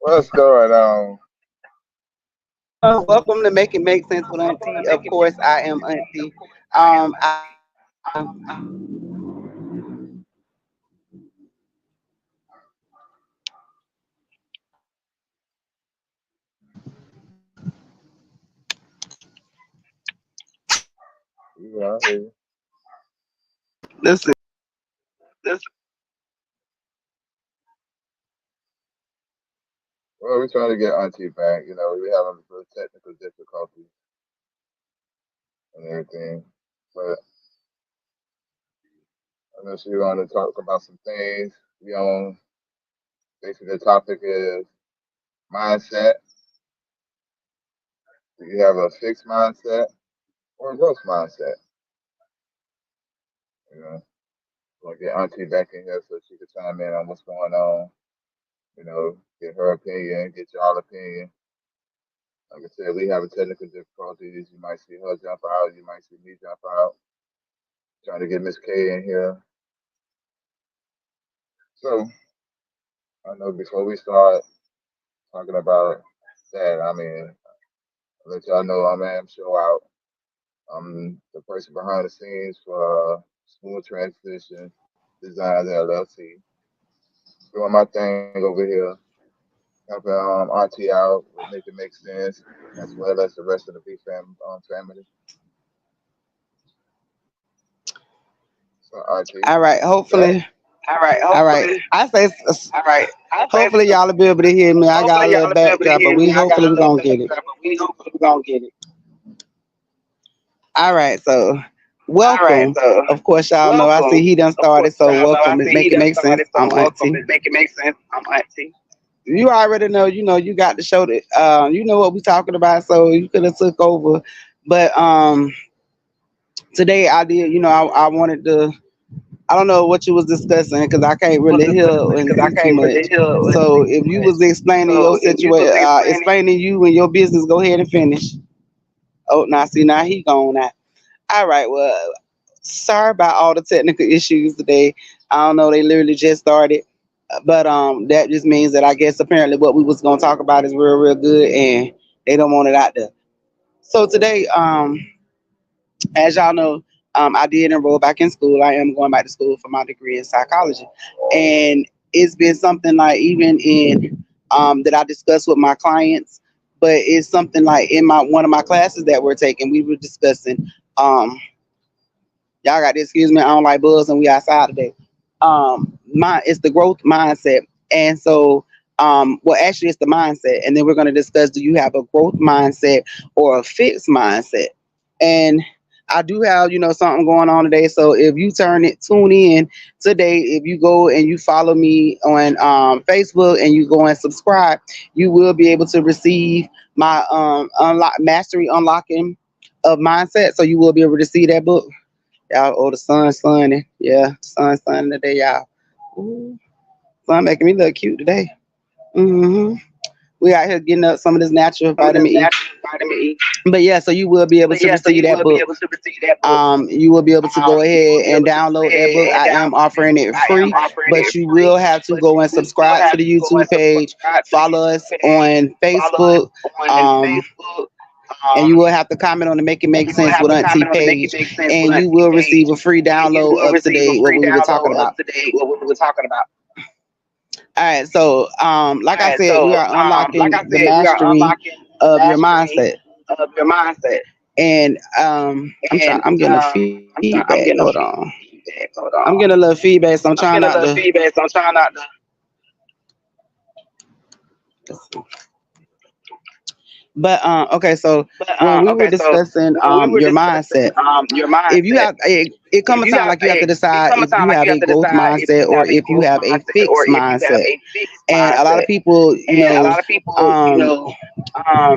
What's going on? Welcome to Make It Make Sense with Auntie. Of course, I am Auntie. Yeah, I hear you. Listen, Well, we're trying to get Auntie back. You know, we having some technical difficulties and everything. But I know she want to talk about some things. We on basically the topic is mindset. Do you have a fixed mindset or a growth mindset? You know, we'll get Auntie back in here so she can chime in on what's going on. You know, get her opinion, get y'all opinion. Like I said, we having technical difficulties. You might see her jump out. You might see me jump out. Trying to get Miss K in here. So I know before we start talking about that, I mean, I'll let y'all know I'm show out. I'm the person behind the scenes for Smooth Transition Designs LLC. Doing my thing over here, helping Auntie out with Make It Make Sense, as well as the rest of the BFAM family. So Auntie, all right. you got Hopefully, all right. Hopefully y'all will be able to hear me. I got a little backdrop, but hopefully we're gonna get it. All right. So welcome. Of course, y'all know. I see he done started. So welcome. Make it make sense. I'm Auntie. You already know. You know. You got the show that. You know what we talking about. So you could have took over, but today I did. You know, I wanted to. I don't know what you was discussing because I can't really hear and see too much. So if you was explaining your situation, explaining you and your business, go ahead and finish. Oh, now see, now he gone now. All right, well, sorry about all the technical issues today. I don't know, they literally just started, but that just means that I guess apparently what we was gonna talk about is real good, and they don't want it out there. So today, as y'all know, I did enroll back in school. I am going back to school for my degree in psychology, and it's been something like even in that I discuss with my clients, but it's something like in my one of my classes that we're taking, we were discussing. Y'all got to excuse me. I don't like bugs, and we outside today. My it's the growth mindset, and so well, actually, it's the mindset, and then we're going to discuss: do you have a growth mindset or a fixed mindset? And I do have, something going on today. So if you tune in today, if you go and you follow me on Facebook and you go and subscribe, you will be able to receive my mastery unlocking of mindset. So you will be able to see that book. Y'all, oh, the sun's sunning. Yeah, the sun's sunning today, y'all. Ooh, sun making me look cute today. hmm We out here getting up some of this natural vitamin E. But yeah, so you will be able to receive that book. You will be able to go ahead and download that book. I am offering it free, but you will have to go and subscribe to the YouTube page, follow us on Facebook, um, and you will have to comment on the Make It Make Sense with Auntie page, and you will receive a free download of today what we were talking about. All right, so like I said, we are unlocking the mastery of your mindset, and I'm getting a feedback. Hold on, I'm getting a little feedback, so I'm trying not to. But okay, so when we were discussing your mindset, if you have it come a time like you have to decide if you have a growth mindset or if you have a fixed mindset. And a lot of people,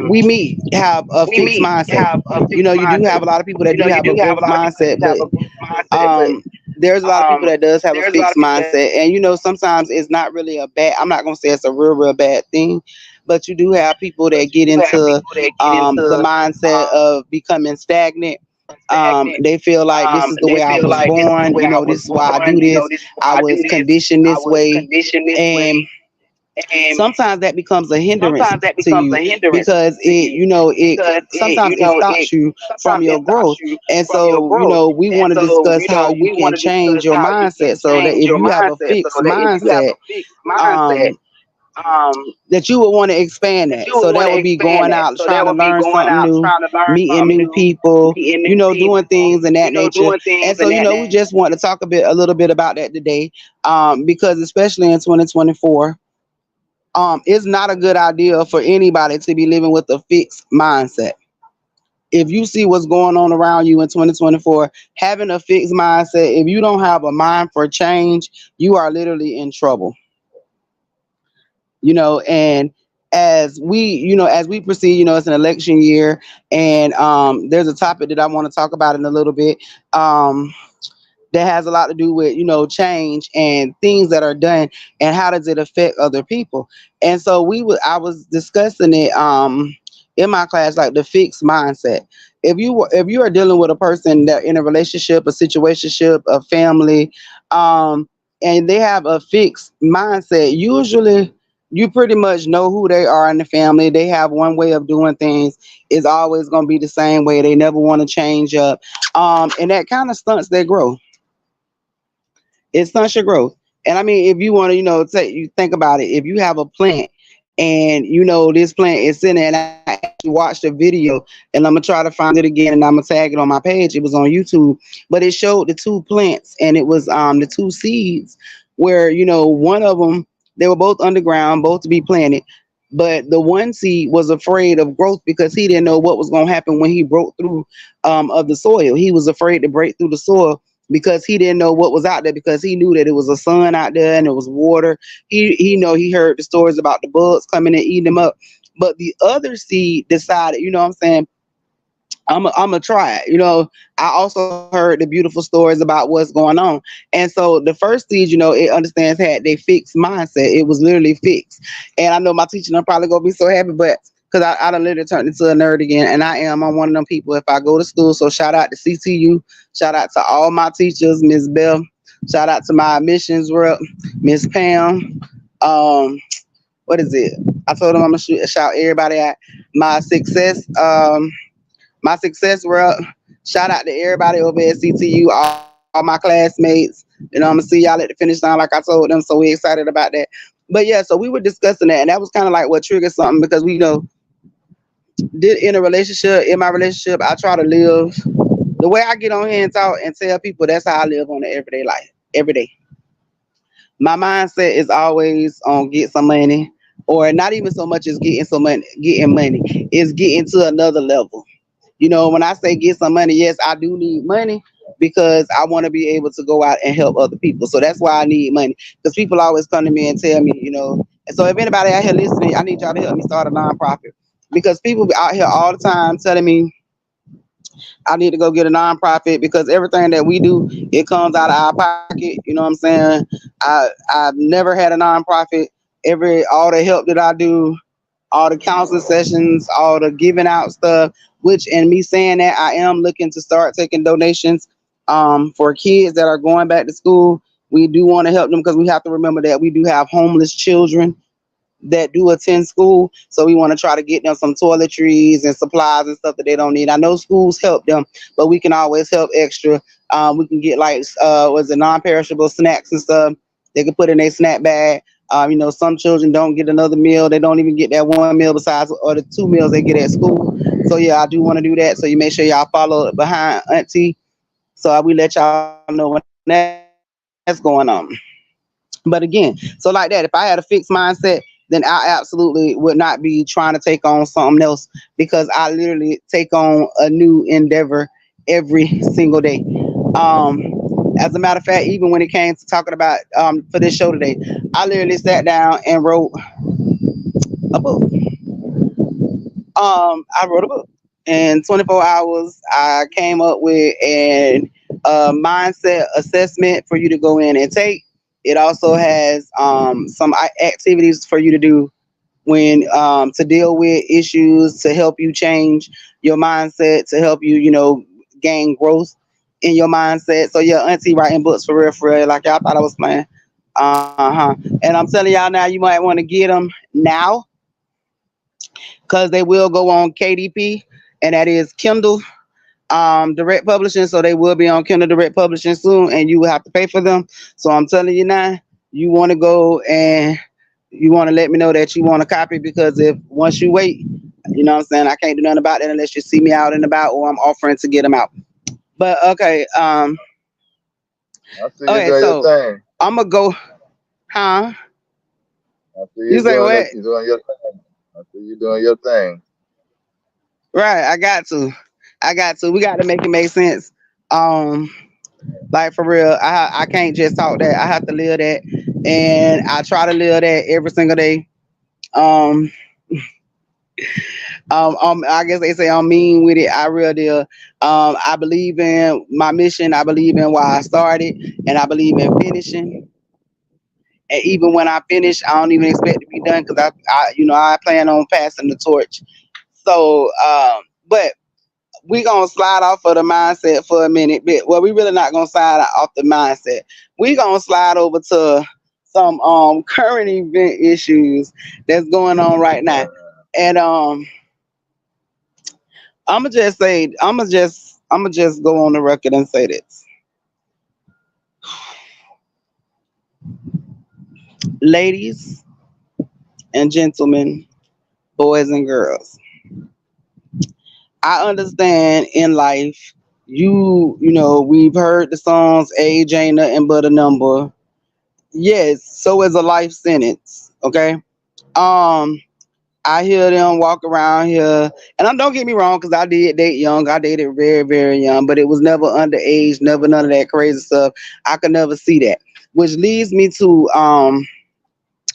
we meet have a fixed mindset. You do have a lot of people that do have a growth mindset, but there's a lot of people that does have a fixed mindset, and sometimes it's not really a bad. I'm not gonna say it's a real bad thing, but you do have people that get into the mindset of becoming stagnant. They feel like this is the way I was born. This is why I do this. I was conditioned this way, and and sometimes that becomes a sometimes that hindrance becomes to a you hindrance because to it you because it sometimes it stops it you from sometimes your it growth. stops you And from your so growth. we And want to so, discuss how you we can want to change discuss your how you can mindset so that change if your you have a mindset so fixed that if you have mindset, a fixed mindset, um um, that you would want to expand that that. you would So want that to would be expand going that. out So trying that to would be learn going something out new, trying to learn meeting something new new, people, meeting new doing people, things in that nature. doing things And in so that we just want to talk a little bit about that today, because especially in 2024, it's not a good idea for anybody to be living with a fixed mindset. If you see what's going on around you in 2024, having a fixed mindset, if you don't have a mind for change, you are literally in trouble. And as we proceed, it's an election year, and there's a topic that I want to talk about in a little bit. Um, that has a lot to do with change and things that are done and how does it affect other people. And so I was discussing it in my class, like the fixed mindset. If you are dealing with a person that in a relationship, a situationship, a family, um and they have a fixed mindset, usually you pretty much know who they are in the family. They have one way of doing things. It's always going to be the same way. They never want to change up, and that kind of stunts their growth. It stunts your growth. And I mean, if you want to, you think about it. If you have a plant and this plant is sitting there, and I actually watched a video, and I'm gonna try to find it again, and I'm gonna tag it on my page. It was on YouTube, but it showed the two plants, and it was the two seeds where one of them, they were both underground, both to be planted. But the one seed was afraid of growth because he didn't know what was going to happen when he broke through of the soil. He was afraid to break through the soil because he didn't know what was out there, because he knew that it was a sun out there and it was water. He heard the stories about the bugs coming and eating them up. But the other seed decided, I'm saying, I'm gonna try it. I also heard the beautiful stories about what's going on. And so the first seed, it understands had they fixed mindset. It was literally fixed. And I know my teacher, I'm probably gonna be so happy, but because I done literally turned into a nerd again, and I'm one of them people. If I go to school, so shout out to CTU, shout out to all my teachers, Miss Bell, shout out to my admissions rep, Miss Pam. Um, what is it? I told them I'm gonna shout everybody out. My success. My success rep. Shout out to everybody over at CTU, all my classmates. I'm gonna see y'all at the finish line, like I told them. So we excited about that. But yeah, so we were discussing that, and that was kind of like what triggered something, because in a relationship, in my relationship, I try to live the way I get on here and talk and tell people. That's how I live on the everyday life, every day. My mindset is always on get some money, or not even so much as getting money, is getting to another level. When I say get some money, yes, I do need money because I want to be able to go out and help other people. So that's why I need money. Because people always come to me and tell me, And so if anybody out here listening, I need y'all to help me start a nonprofit. Because people be out here all the time telling me I need to go get a nonprofit, because everything that we do, it comes out of our pocket. You know what I'm saying? I've never had a nonprofit. All the help that I do, all the counseling sessions, all the giving out stuff, which, and me saying that, I am looking to start taking donations for kids that are going back to school. We do want to help them, because we have to remember that we do have homeless children that do attend school. So we want to try to get them some toiletries and supplies and stuff that they don't need. I know schools help them, but we can always help extra. We can get like was it non-perishable snacks and stuff they can put in their snack bag. Some children don't get another meal. They don't even get that one meal besides or the two meals they get at school. So yeah, I do want to do that. So you make sure y'all follow behind Aunti. So we let y'all know when that's going on. But again, so like that, if I had a fixed mindset, then I absolutely would not be trying to take on something else, because I literally take on a new endeavor every single day. As a matter of fact, even when it came to talking about for this show today, I literally sat down and wrote a book. I wrote a book in 24 hours. I came up with an mindset assessment for you to go in and take. It also has some activities for you to do when to deal with issues, to help you change your mindset, to help you, gain growth in your mindset. So yeah, Auntie writing books for real, like y'all thought I was playing. And I'm telling y'all now, you might want to get them now because they will go on KDP, and that is Kindle direct publishing. So they will be on Kindle direct publishing soon, and you will have to pay for them. So I'm telling you now, you want to go and you want to let me know that you want a copy because if once you wait, you know what I'm saying, I can't do nothing about that unless you see me out and about or I'm offering to get them out. But I see you okay, doing your so thing. I'm gonna go, huh? I see You you say doing what? it. You doing your thing. I see you doing your thing. Right, I got to. We got to make it make sense. Um, like for real, I can't just talk that. I have to live that, and I try to live that every single day. Um, I guess they say I'm mean with it. I real deal. I believe in my mission. I believe in why I started, and I believe in finishing. And even when I finish, I don't even expect to be done because I plan on passing the torch. So, but we gonna slide off of the mindset for a minute. But well, we really not gonna slide off the mindset. We gonna slide over to some current event issues that's going on right now. And I'ma just go on the record and say this. Ladies and gentlemen, boys and girls, I understand in life we've heard the songs age ain't nothing but a number. Yes, so is a life sentence. Okay. Um, I hear them walk around here, and don't get me wrong, because I did date young. I dated very, very young, but it was never underage, never none of that crazy stuff. I could never see that, which leads me to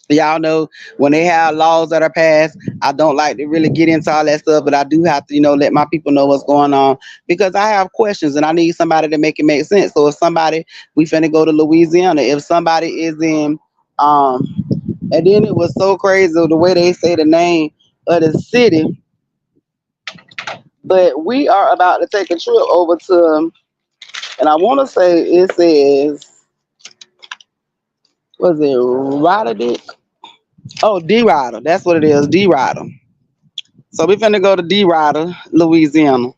y'all know when they have laws that are passed, I don't like to really get into all that stuff, but I do have to, let my people know what's going on because I have questions and I need somebody to make it make sense. So if somebody, we finna go to Louisiana, if somebody is in, um, and then it was so crazy the way they say the name of the city, but we are about to take a trip over to, and I want to say it says, was it Ryder? Oh, D Rider. That's what it is, D Rider. So we finna go to D Rider, Louisiana.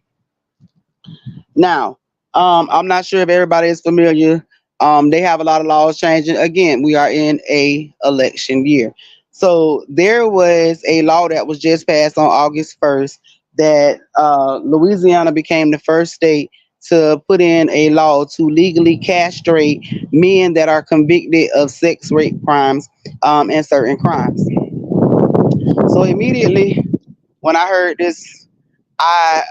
Now, I'm not sure if everybody is familiar. They have a lot of laws changing. Again, we are in a election year. So there was a law that was just passed on August 1st that Louisiana became the first state to put in a law to legally castrate men that are convicted of sex rape crimes and certain crimes. So immediately when I heard this, I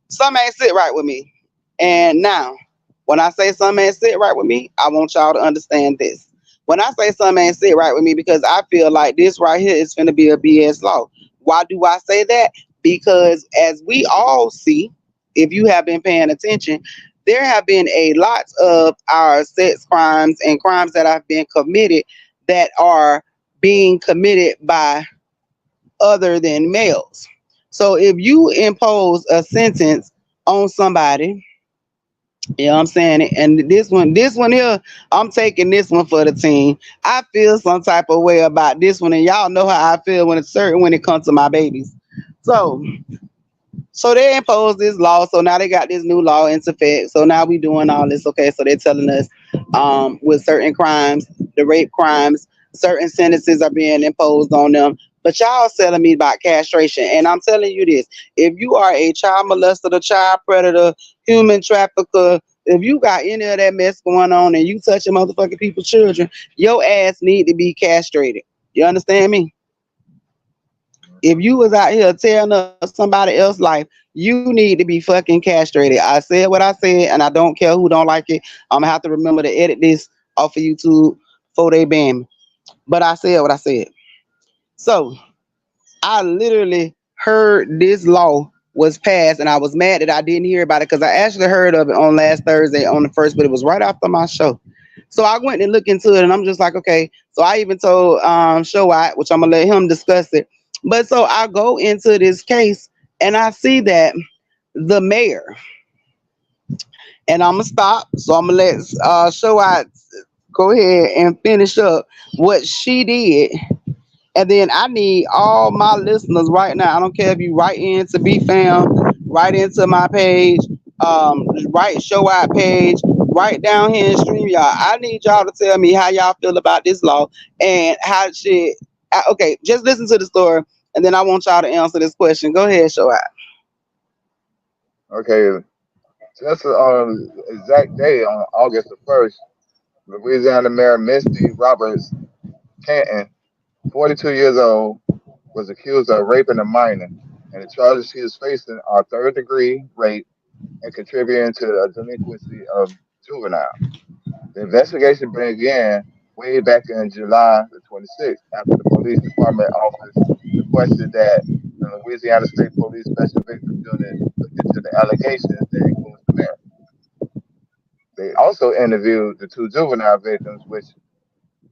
some ain't sit right with me. And now, when I say some ain't sit right with me, I want y'all to understand this. When I say some ain't sit right with me, because I feel like this right here is going to be a BS law. Why do I say that? Because as we all see, if you have been paying attention, there have been a lot of our sex crimes and crimes that have been committed that are being committed by other than males. So if you impose a sentence on somebody, you know what I'm saying? And this one here, I'm taking this one for the team. I feel some type of way about this one, and y'all know how I feel when it comes to my babies. So so they imposed this law. So now they got this new law into effect. So now we doing all this. Okay. So they're telling us with certain crimes, the rape crimes, certain sentences are being imposed on them. But y'all telling me about castration. And I'm telling you this, if you are a child molester, a child predator, human trafficker, if you got any of that mess going on and you touching motherfucking people's children, your ass need to be castrated. You understand me? If you was out here tearing up somebody else's life, you need to be fucking castrated. I said what I said, and I don't care who don't like it. I'm gonna have to remember to edit this off of YouTube before they ban me. But I said what I said. So I literally heard this law was passed, and I was mad that I didn't hear about it because I actually heard of it on last Thursday on the first, but it was right after my show. So I went and looked into it, and I'm just like, okay. So I even told Show Out, which I'm gonna let him discuss it. But so I go into this case, and I see that the mayor, and I'm gonna stop. So I'm gonna let Show Out go ahead and finish up what she did. And then I need all my listeners right now. I don't care if you write into BFAM, write into my page, write show out page, right down here and stream y'all. I need y'all to tell me how y'all feel about this law and how shit. Okay, just listen to the story, and then I want y'all to answer this question. Go ahead, show out. Okay, just on exact day on August the 1st, Louisiana Mayor Misty Roberts Canton, 42 years old, was accused of raping a minor, and the charges she is facing are third degree rape and contributing to the delinquency of juvenile. The investigation began way back in July the 26th after the police department office requested that the Louisiana State Police Special Victims Unit look into the allegations that includes the mayor. They also interviewed the two juvenile victims, which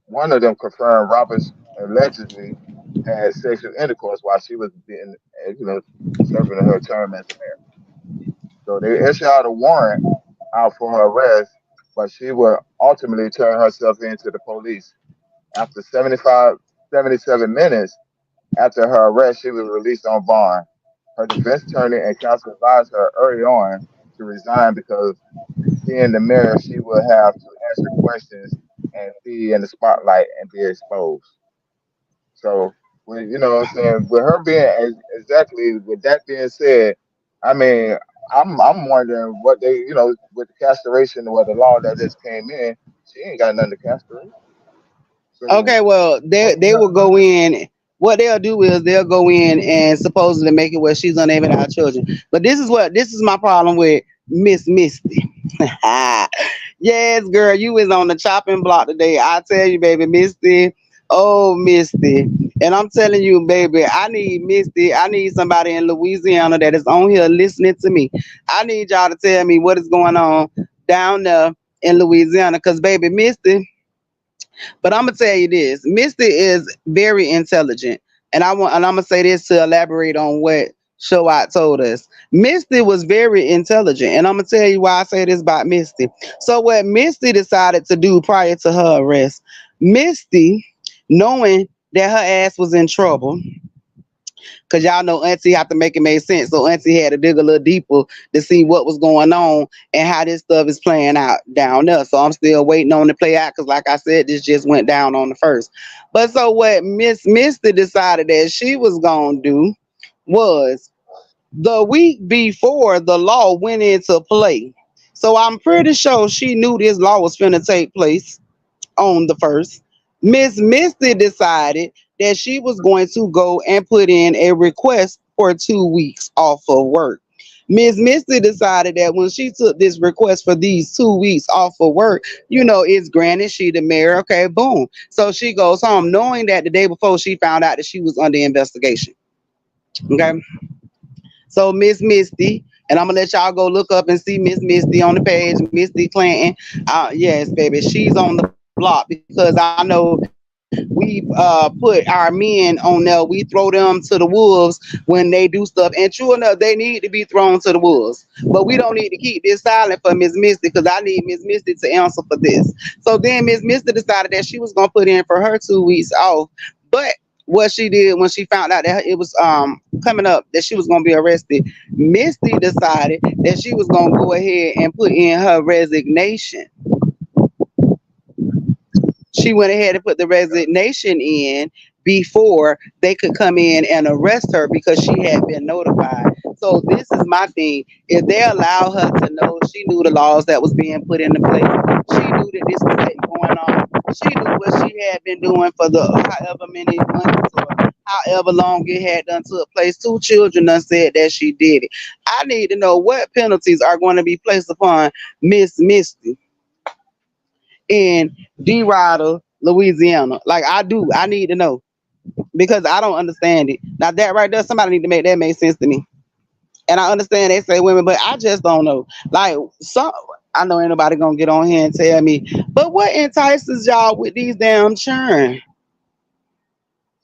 one of them confirmed Roberts allegedly had sexual intercourse while she was being, you know, serving her term as a mayor. So they issued out a warrant out for her arrest, but she would ultimately turn herself in to the police. After 77 minutes after her arrest, she was released on bond. Her defense attorney and counsel advised her early on to resign because being the mayor, she would have to answer questions and be in the spotlight and be exposed. So, you know what I'm saying, with her being exactly with that being said, I mean, I'm wondering what they, you know, with the castration or the law that just came in, she ain't got nothing to castrate. So, Okay, well, they will go in. What they'll do is they'll go in and supposedly make it where she's unable to have children. But this is my problem with Miss Misty. Yes, girl, you was on the chopping block today. I tell you, baby, Misty. Oh, Misty. And I'm telling you, baby, I need Misty. I need somebody in Louisiana that is on here listening to me. I need y'all to tell me what is going on down there in Louisiana. Cause baby, Misty, but I'm gonna tell you this: Misty is very intelligent, and I'm gonna say this to elaborate on what Showat told us. Misty was very intelligent, and I'm gonna tell you why I say this about Misty. So what Misty decided to do prior to her arrest, Misty, knowing that her ass was in trouble, because y'all know Auntie have to make it make sense. So Auntie had to dig a little deeper to see what was going on and how this stuff is playing out down there. So I'm still waiting on to play out because, like I said, this just went down on the first. But so what Miss Misty decided that she was gonna do was the week before the law went into play. So I'm pretty sure she knew this law was finna take place on the first, Miss Misty decided that she was going to go and put in a request for 2 weeks off of work. Miss Misty decided that when she took this request for these 2 weeks off of work, it's granted she the mayor. Okay, boom. So she goes home knowing that the day before she found out that she was under investigation. Okay. So Miss Misty, and I'm gonna let y'all go look up and see Miss Misty on the page, Misty Clinton. Yes, baby, she's on the block because I know we put our men on there. We throw them to the wolves when they do stuff, and true enough, they need to be thrown to the wolves. But we don't need to keep this silent for Miss Misty because I need Miss Misty to answer for this. So then Miss Misty decided that she was gonna put in for her 2 weeks off, but what she did when she found out that it was coming up that she was going to be arrested, Misty decided that she was going to go ahead and put in her resignation. She went ahead and put the resignation in before they could come in and arrest her because she had been notified. So this is my thing. If they allow her to know, she knew the laws that was being put into place. She knew that this was going on. She knew what she had been doing for the however many months or however long it had done took place. Two children done said that she did it. I need to know what penalties are going to be placed upon Miss Misty in D. Rider, Louisiana. Like I do. I need to know because I don't understand it. Now that right there, somebody need to make that make sense to me. And I understand they say women, but I just don't know. Like some, I know ain't nobody gonna get on here and tell me. But what entices y'all with these damn churn?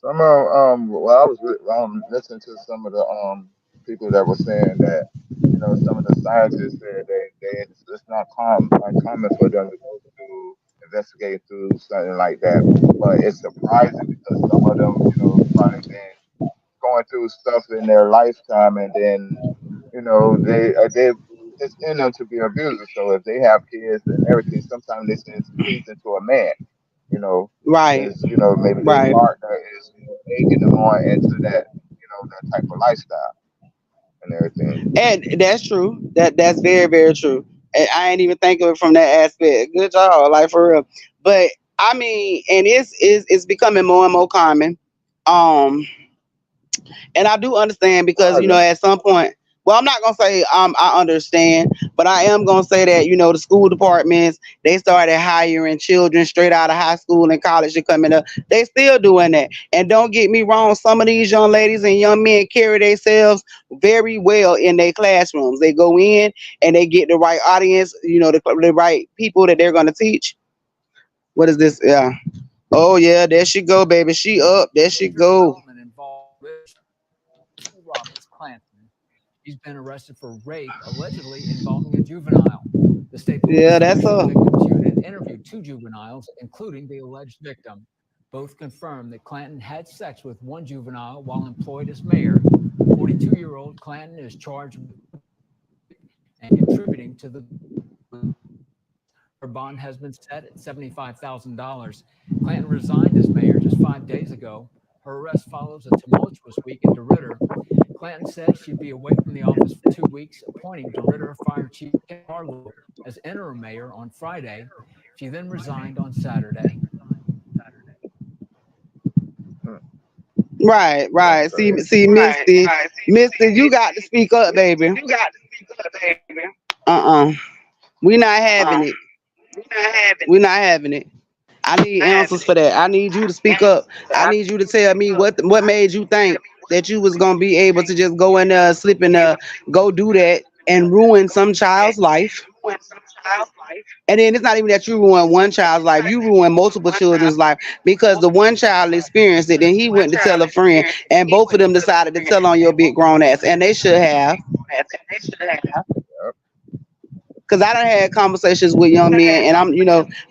some of well, I was listening to some of the people that were saying that, you know, some of the scientists said it's not uncommon for them to go through investigating through something like that. But it's surprising because some of them, probably been going through stuff in their lifetime, and then they it's in them to be abusers. So if they have kids and everything, sometimes they send kids into a man, Right, because maybe their right. partner is egging them on into that that type of lifestyle and everything. And that's true. That's very, very true. And I ain't even think of it from that aspect. Good job, like for real. But I mean, and it's becoming more and more common. Um, and I do understand because Surprising. at some point, well, I'm not gonna say I understand, but I am gonna say that the school departments, they started hiring children straight out of high school and college and coming up. They still doing that. And don't get me wrong, some of these young ladies and young men carry themselves very well in their classrooms. They go in and they get the right audience, the right people that they're gonna teach. What is this? Yeah. Oh yeah, there she go, baby. She up. There she Major go. development involved Roberts Clanton. He's been arrested for rape allegedly involving a juvenile. The state police Yeah, that's special her. victims unit interviewed two juveniles, including the alleged victim. Both confirmed that Clanton had sex with one juvenile while employed as mayor. 42-year-old Clanton is charged with and contributing to the. Her bond has been set at $75,000. Clanton resigned as mayor just 5 days ago. Her arrest follows a tumultuous week in DeRidder. Clanton said she'd be away from the office for 2 weeks, appointing DeRidder Fire Chief Ken Harlow as interim mayor on Friday. She then resigned on Saturday. Hmm, Right, that's right. See, crazy. see, Misty, you got to speak up, baby. Uh-uh. We not having it. We not having it. I need answers for that. I need you to speak up. I need you to tell me what made you think that you was gonna be able to just go in there, slip in there, go do that, and ruin some child's life. And then it's not even that you ruin one child's life, you ruin multiple children's life because the one child experienced it, then he went to tell a friend, and both of them decided to tell on your big grown ass, and they should have. Yep. Because I done had conversations with young men, and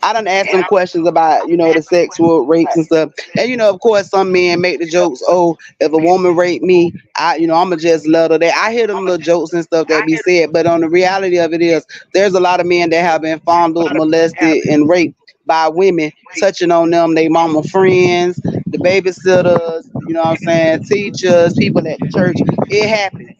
I done asked them questions about, the sexual rapes and stuff. And, of course, some men make the jokes, oh, if a woman raped me, I'ma just let her. I hear them little jokes and stuff that be said, but on the reality of it is, there's a lot of men that have been fondled, molested, and raped by women, touching on them, they mama friends, the babysitters, what I'm saying, teachers, people at the church. It happens.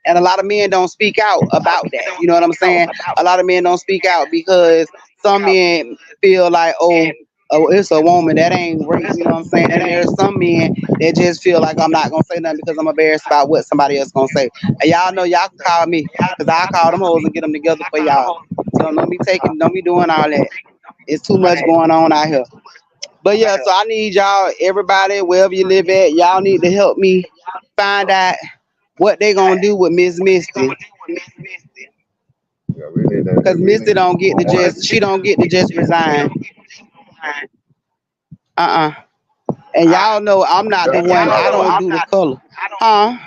And a lot of men don't speak out about that. You know what I'm saying? A lot of men don't speak out because some men feel like, oh, it's a woman that ain't rape. You know what I'm saying? And there's some men that just feel like I'm not gonna say nothing because I'm embarrassed about what somebody else gonna say. And y'all know y'all can call me because I call them hoes and get them together for y'all. So don't be doing all that. It's too much going on out here. But yeah, so I need y'all, everybody, wherever you live at, y'all need to help me find out what they gonna do with Miss Misty. Yeah, we need to Cause we Misty need to don't do get to more just she don't get to just resign. Uh-uh. And y'all know I'm I'm not the definitely one, I follow don't it. do the color. Huh?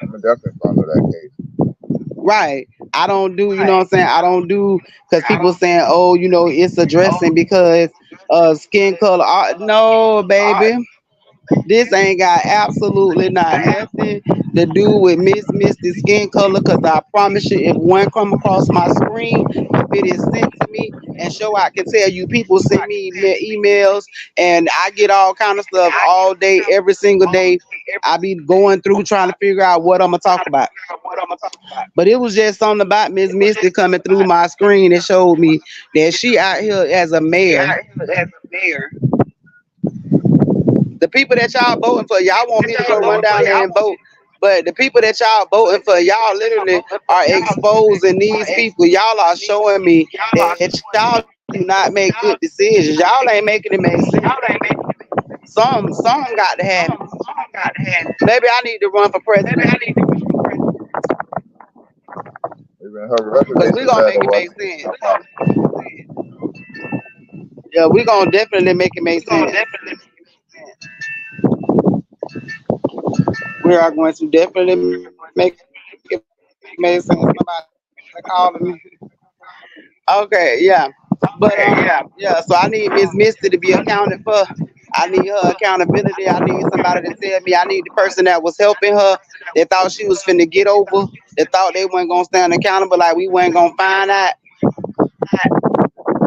I'm gonna definitely follow that case. Right. I don't do, what I'm saying? I don't do because people saying, oh, it's addressing because skin color. No, baby. This ain't got absolutely not nothing to do with Miss Misty skin color. Cause I promise you, if one come across my screen, if it is sent to me, and show I can tell you, people send me emails, and I get all kind of stuff all day, every single day. I be going through trying to figure out what I'm gonna talk about. But it was just something about Miss Misty coming through my screen that showed me that she out here as a mayor. The people that y'all voting for, y'all want me to go run down there and vote. But the people that y'all voting for, y'all literally are exposing these people. Y'all are showing me that y'all do not make good decisions. Y'all ain't making it make sense. Some got to happen. Maybe I need to run for president Even her because we resignation gonna make letter it make wasn't sense. a problem. Yeah, we gonna definitely make it make sense. We are going to definitely make it make sense. Somebody calling me. Okay, yeah. But yeah. So I need Miss Misty to be accounted for. I need her accountability. I need somebody to tell me. I need the person that was helping her. They thought she was finna get over. They thought they weren't gonna stand accountable. Like we weren't gonna find out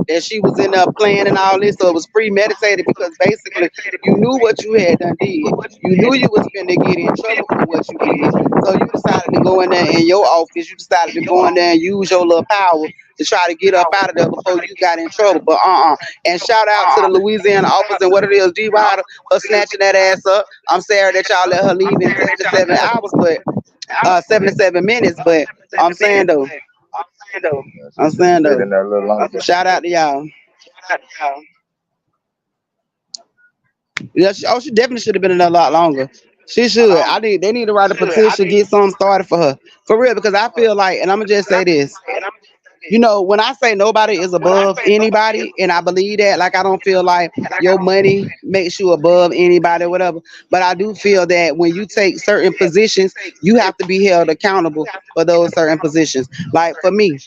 that she was in there playing and all this. So it was premeditated because basically you knew what you had done did. You knew you was finna get in trouble for what you did. So you decided to go in there in your office. You decided to go in there and use your little power to try to get up out of there before you got in trouble. But And shout out to the Louisiana office and what it is, G Rider, for snatching that ass up. I'm sorry that y'all let her leave in 77 hours, but 77 minutes. But I'm saying though, Yeah, she I'm should have saying stayed though, in there a little longer. shout out to y'all. Yeah, she definitely should have been in there a lot longer. She should. They need to write a petition, get something started for her. For real, because I feel like, and I'm gonna just say this. You know, when I say nobody is above anybody, and I believe that, like I don't feel like your money makes you above anybody or whatever. But I do feel that when you take certain positions, you have to be held accountable for those certain positions. Like for me,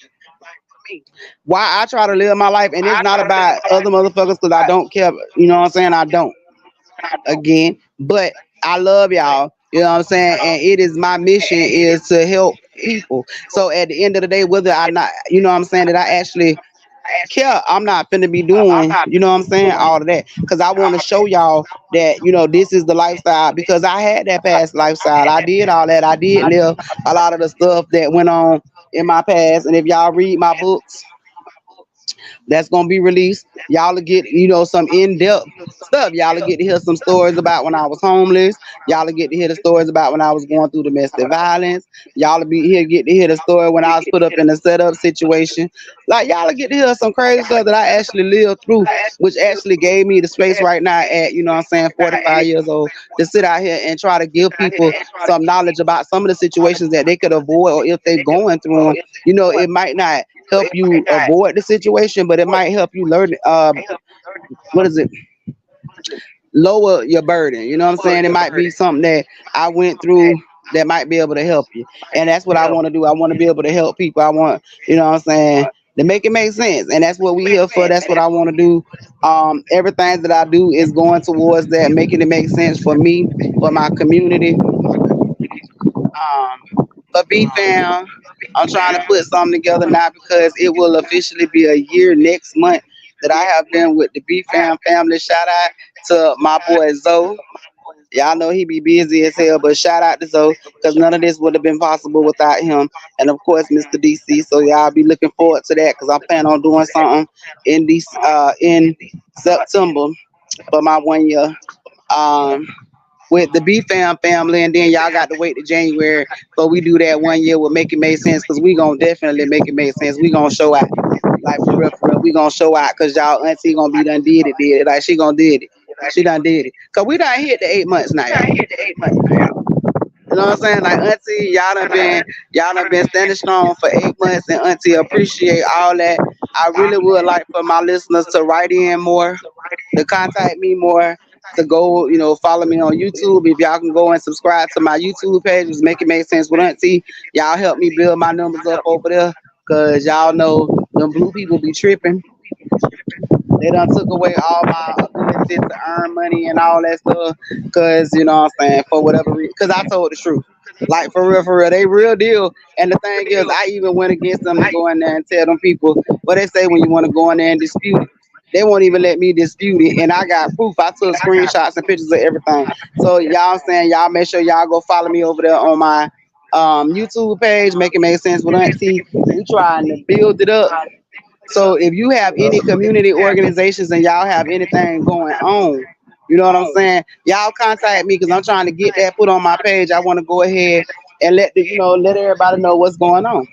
why I try to live my life, and it's not about other motherfuckers because I don't care. You know what I'm saying? I don't again, but I love y'all. You know what I'm saying? And it is my mission is to help people. So at the end of the day, whether I not, you know what I'm saying, that I actually care, I'm not finna be doing, you know what I'm saying, all of that. Cause I want to show y'all that, you know, this is the lifestyle because I had that past lifestyle. I did all that. I did live a lot of the stuff that went on in my past. And if y'all read my books, that's gonna be released. Y'all will get, you know, some in-depth stuff. Y'all will get to hear some stories about when I was homeless. Y'all will get to hear the stories about when I was going through domestic violence. Y'all will be here get to hear the story when I was put up in a setup situation. Like y'all will get to hear some crazy stuff that I actually lived through, which actually gave me the space right now at, you know what I'm saying, 45 years old to sit out here and try to give people some knowledge about some of the situations that they could avoid or if they're going through them. You know, it might not help you avoid the situation, but it might help you learn what is it? Lower your burden. You know what I'm saying? It might be something that I went through that might be able to help you. And that's what I want to do. I want to be able to help people. I want, you know what I'm saying, to make it make sense. And that's what we here for. That's what I want to do. Everything that I do is going towards that, making it make sense for me, for my community, for BFAM. I'm trying to put something together now because it will officially be a year next month that I have been with the BFAM family. Shout out to my boy Zoe. Y'all know he be busy as hell, but shout out to Zoe because none of this would have been possible without him. And of course, Mr. DC. So y'all be looking forward to that because I plan on doing something in September for my 1 year. Um, with the BFAM family, and then y'all got to wait to January. So we do that 1 year will make it make sense because we gonna definitely make it make sense. We gonna show out. Like for real, we gonna show out because y'all auntie gonna be done did it. Like she gonna did it. She done did it. Cause we done hit the 8 months now, y'all. You know what I'm saying? Like auntie, y'all done been standing strong for 8 months, and auntie appreciate all that. I really would like for my listeners to write in more, to contact me more, to go, you know, follow me on YouTube. If y'all can go and subscribe to my YouTube page, just make it make sense with auntie. Y'all help me build my numbers up over there. Cause y'all know them blue people be tripping. They done took away all my ability to earn money and all that stuff. Cause you know what I'm saying, for whatever reason. Cause I told the truth. Like for real, they real deal. And the thing is, I even went against them to go in there and tell them people what they say when you want to go in there and dispute it. They won't even let me dispute it. And I got proof. I took screenshots and pictures of everything. So y'all saying y'all make sure y'all go follow me over there on my YouTube page, make it make sense with Auntie. We trying to build it up, so if you have any community organizations and y'all have anything going on, you know what I'm saying? Y'all contact me because I'm trying to get that put on my page. I want to go ahead and let everybody know what's going on.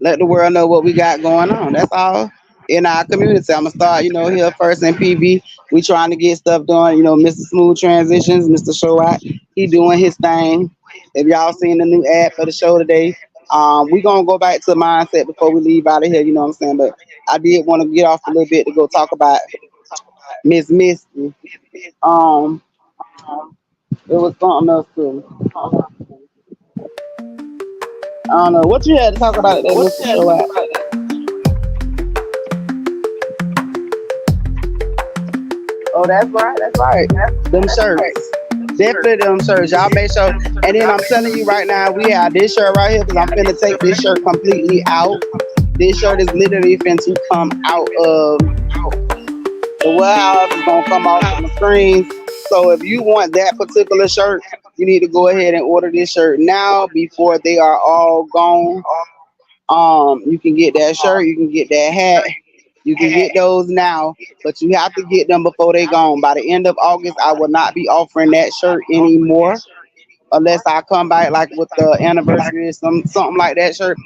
Let the world know what we got going on. That's all in our community. I'm gonna start, here first in PV. We trying to get stuff done. Mr. Smooth Transitions, Mr. Showat, he doing his thing. If y'all seen the new ad for the show today, we gonna go back to mindset before we leave out of here. You know what I'm saying? But I did want to get off a little bit to go talk about Miss Misty. Um, it was something else too. I don't know what you had to talk about today, Mr. Showat. Oh, that's right. That's right. Them shirts. Definitely them shirts. Y'all make sure. And then I'm telling you right now, we have this shirt right here because I'm finna take this shirt completely out. This shirt is literally finna come out of the warehouse. It's gonna come off from the screens. So if you want that particular shirt, you need to go ahead and order this shirt now before they are all gone. You can get that shirt, you can get that hat, you can get those now, but you have to get them before they gone. By the end of August, I will not be offering that shirt anymore unless I come back like with the anniversary or something like that shirt.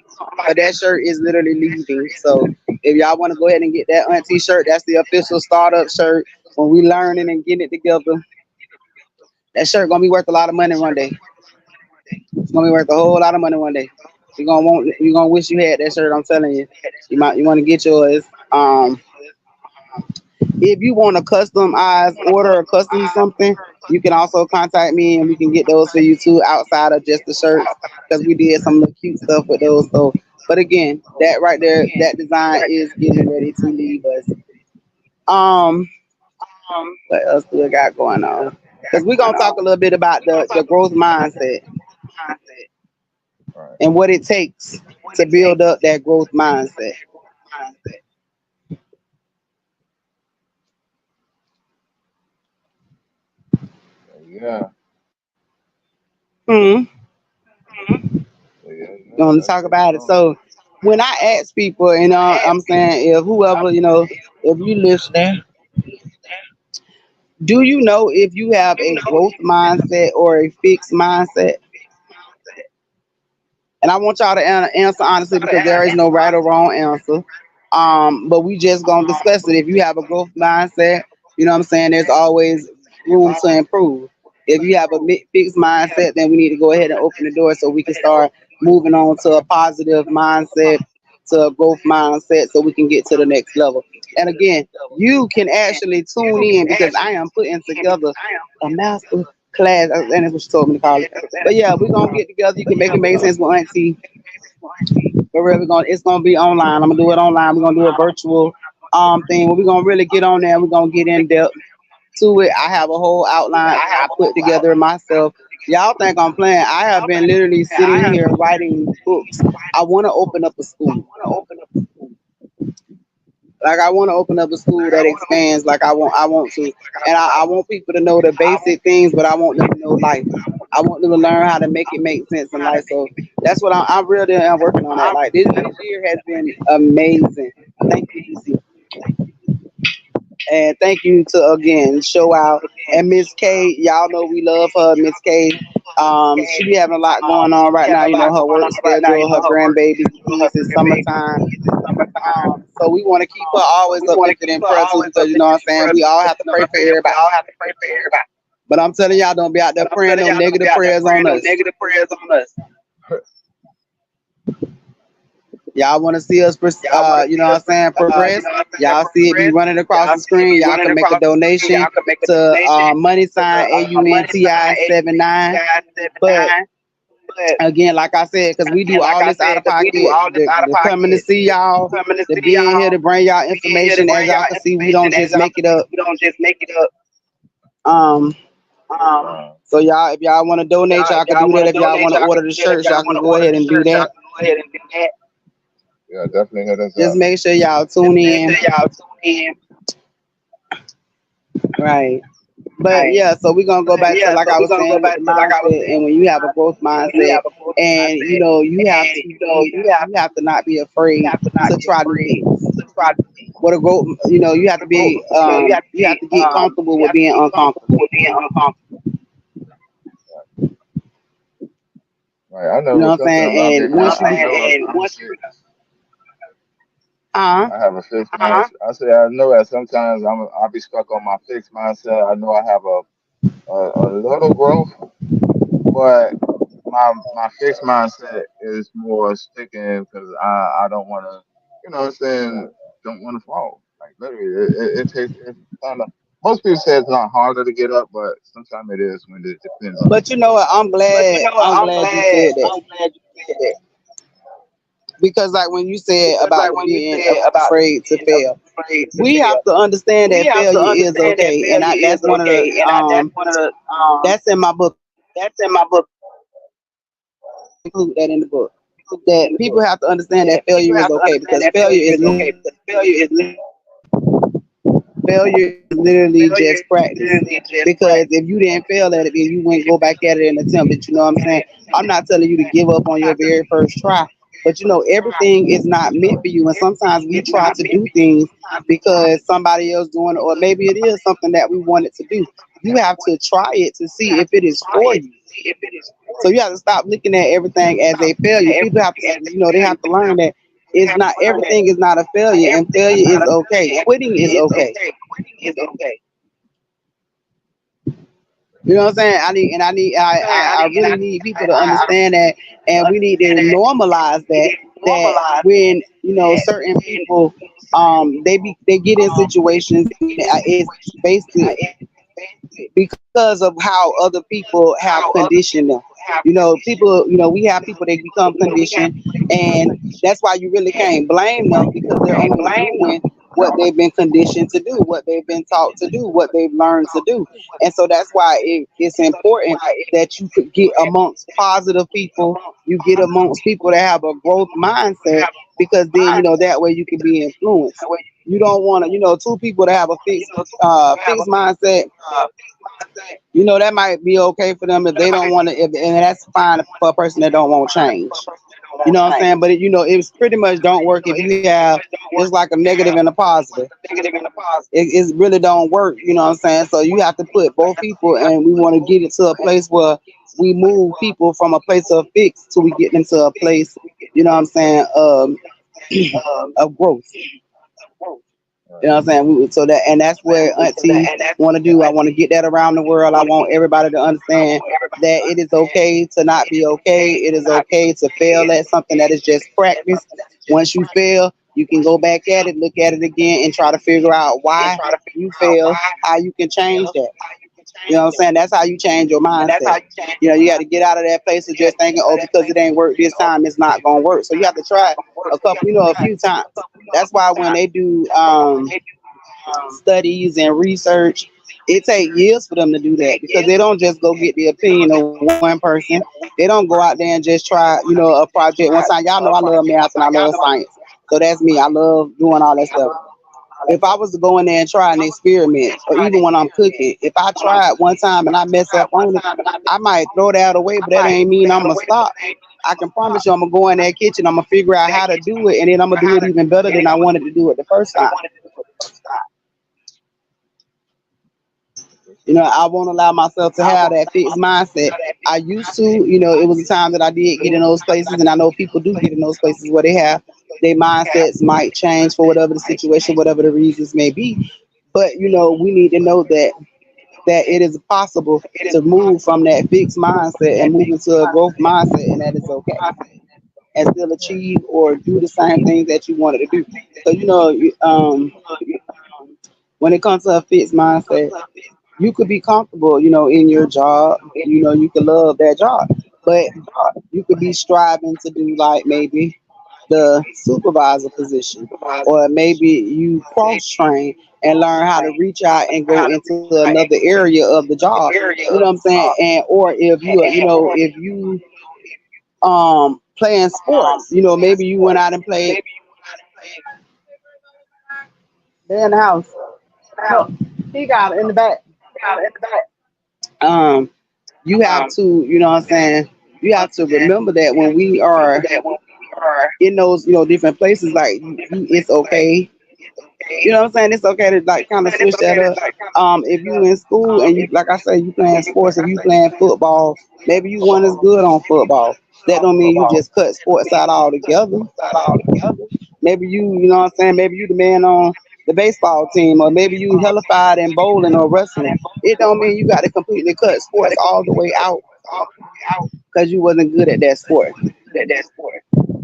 But that shirt is literally leaving. So if y'all want to go ahead and get that Auntie shirt, that's the official startup shirt. When we learning and getting it together, that shirt gonna be worth a lot of money one day. It's gonna be worth a whole lot of money one day. You're gonna wish you had that shirt. I'm telling you, you want to get yours. If you want a customized order or custom something, you can also contact me and we can get those for you too outside of just the shirts because we did some of the cute stuff with those. So, but again, that right there, that design is getting ready to leave us. Um, what else do we got going on? Because we're gonna talk a little bit about the growth mindset Right. and what it takes to build up that growth mindset. Yeah. Hmm. Yeah. Gonna That's talk what's about it. going. So when I ask people, I'm saying if whoever, if you listening, do you know if you have a growth mindset or a fixed mindset? And I want y'all to answer honestly because there is no right or wrong answer. But we just gonna discuss it. If you have a growth mindset, you know what I'm saying, there's always room to improve. If you have a fixed mindset, then we need to go ahead and open the door so we can start moving on to a positive mindset, to a growth mindset, so we can get to the next level. And again, you can actually tune in because I am putting together a master class, and that's what she told me to call it. But yeah, we're gonna get together. You can make it make sense with Auntie. But really gonna it's gonna be online. I'm gonna do it online. We're gonna do a virtual thing. We're gonna really get on there. We're gonna get in depth to it. I have a whole outline I put together myself. Y'all think I'm playing? I have been literally sitting here writing books. I want to open up a school. Like I want to open up a school that expands. Like I want to, and I want people to know the basic things, but I want them to know life. I want them to learn how to make it make sense in life. So that's what I'm really am working on that. Like this year has been amazing. Thank you, DC. And thank you to again show out and Miss K. Y'all know we love her, Miss K. She be having a lot going on right now. You know her work schedule, her grandbabies, kids. It's summertime. So we want to keep her always uplifted in prayer too, because you know what I'm saying. We all have to pray for everybody. But I'm telling y'all, don't be out there praying no negative prayers on us. Y'all want to see us, you know what I'm saying, progress. Y'all see it be running across the screen. Y'all can make a donation to money sign AUNTI 79. But again, like I said, because we do all this out of pocket, the coming to see y'all, to being here to bring y'all information. As y'all can see, we don't just make it up. Um, Right. so y'all, if y'all want to donate, y'all can do that. If y'all want to order the shirts, y'all can go ahead and do that. Yeah, definitely hit us Just up. make sure y'all tune in. Right. But yeah, so we're gonna go back to like I was saying with the mindset, and when you have a growth mindset, and you have to not be afraid to try new things. What a growth, you have to be, you have to get comfortable with being uncomfortable. Right. I You know know with what I'm something saying? And once you, uh, I have a fixed mindset. I say I know that sometimes I'll be stuck on my fixed mindset. I know I have a little growth, but my fixed mindset is more sticking because I don't want to, what I'm saying, don't want to fall. Like literally, it takes it's kind of. Most people say it's not harder to get up, but sometimes it is when it depends on but you know what? I'm glad you said that because like when you said Because about like when you being said about afraid to being fail, afraid to we have fail, to understand we that have to failure is understand that okay, and failure that's is one of the okay, and that's one of the that's in my book. that's in my book. Include that in the book. That people have to understand That that people failure is have to okay understand because that failure is okay because failure is literally failure just is practice. literally just Because practice. if you didn't fail at it, then you wouldn't go back at it and attempt it. You know what I'm saying? I'm not telling you to give up on your very first try, but everything is not meant for you. And sometimes we try to do things because somebody else doing it, or maybe it is something that we wanted to do. You have to try it to see if it is for you. See if it is So you have to stop looking at everything as a failure. People have to, they have to learn that it's not everything is not a failure, and failure is okay. Quitting is okay. quitting is okay. You know what I'm saying? I really need people to understand that, and we need to normalize that. That when certain people, they get in situations, it's basically because of how other people have conditioned them. People, we have people that become conditioned, and that's why you really can't blame them because they're only doing what they've been conditioned to do, what they've been taught to do, what they've learned to do. And so that's why it's important that you could get amongst positive people, you get amongst people that have a growth mindset, because then that way you can be influenced. You don't want to, two people that have a fixed mindset, that might be okay for them if they don't want to, and that's fine for a person that don't want change. You know what I'm saying? But it's pretty much don't work if you have just like a negative and a positive. It really don't work. You know what I'm saying? So you have to put both people, and we want to get it to a place where we move people from a place of fix till we get them to a place, you know what I'm saying, of growth. You know what I'm saying? So that, and that's where Auntie want to do. I want to get that around the world. I want everybody to understand that it is okay to not be okay. It is okay to fail at something that is just practice. Once you fail, you can go back at it, look at it again, and try to figure out why you fail, how you can change that. You know what I'm saying? That's how you change your mindset. You got to get out of that place of just thinking, oh, because it ain't work this time, it's not gonna work. So you have to try it a few times. That's why when they do studies and research, it takes years for them to do that, because they don't just go get the opinion of one person. They don't go out there and just try, a project one time. Y'all know I love math and I love science. So that's me. I love doing all that stuff. If I was to go in there and try an experiment, or even when I'm cooking, if I try it one time and I mess up on it, I might throw that away, but that ain't mean I'm gonna stop. I can promise you I'm gonna go in that kitchen, I'm gonna figure out how to do it, and then I'm gonna do it even better than I wanted to do it the first time. I won't allow myself to have that fixed mindset. I used to, it was a time that I did get in those places, and I know people do get in those places where they have their mindsets might change for whatever the situation, whatever the reasons may be. But we need to know that it is possible to move from that fixed mindset and move into a growth mindset, and that is okay, and still Right. achieve or do the same things that you wanted to do. So when it comes to a fixed mindset, you could be comfortable, in your job. You could love that job, but you could be striving to do like maybe the supervisor position, or maybe you cross train and learn how to reach out and go into another area of the job. You know what I'm saying? And or if you playing sports, maybe you went out and played. They're in the house. No, he got it in the back. Um, you have to, you know what I'm saying? You have to remember that when we are in those, different places, like it's okay. You know what I'm saying? It's okay to like kind of switch that up. If you in school and you, like I say, you playing sports, if you playing football, maybe you weren't as good on football. That don't mean you just cut sports out altogether. Maybe you know what I'm saying? Maybe you the man on the baseball team, or maybe you hellified in bowling or wrestling. It don't mean you got to completely cut sports all the way out because you wasn't good at that sport.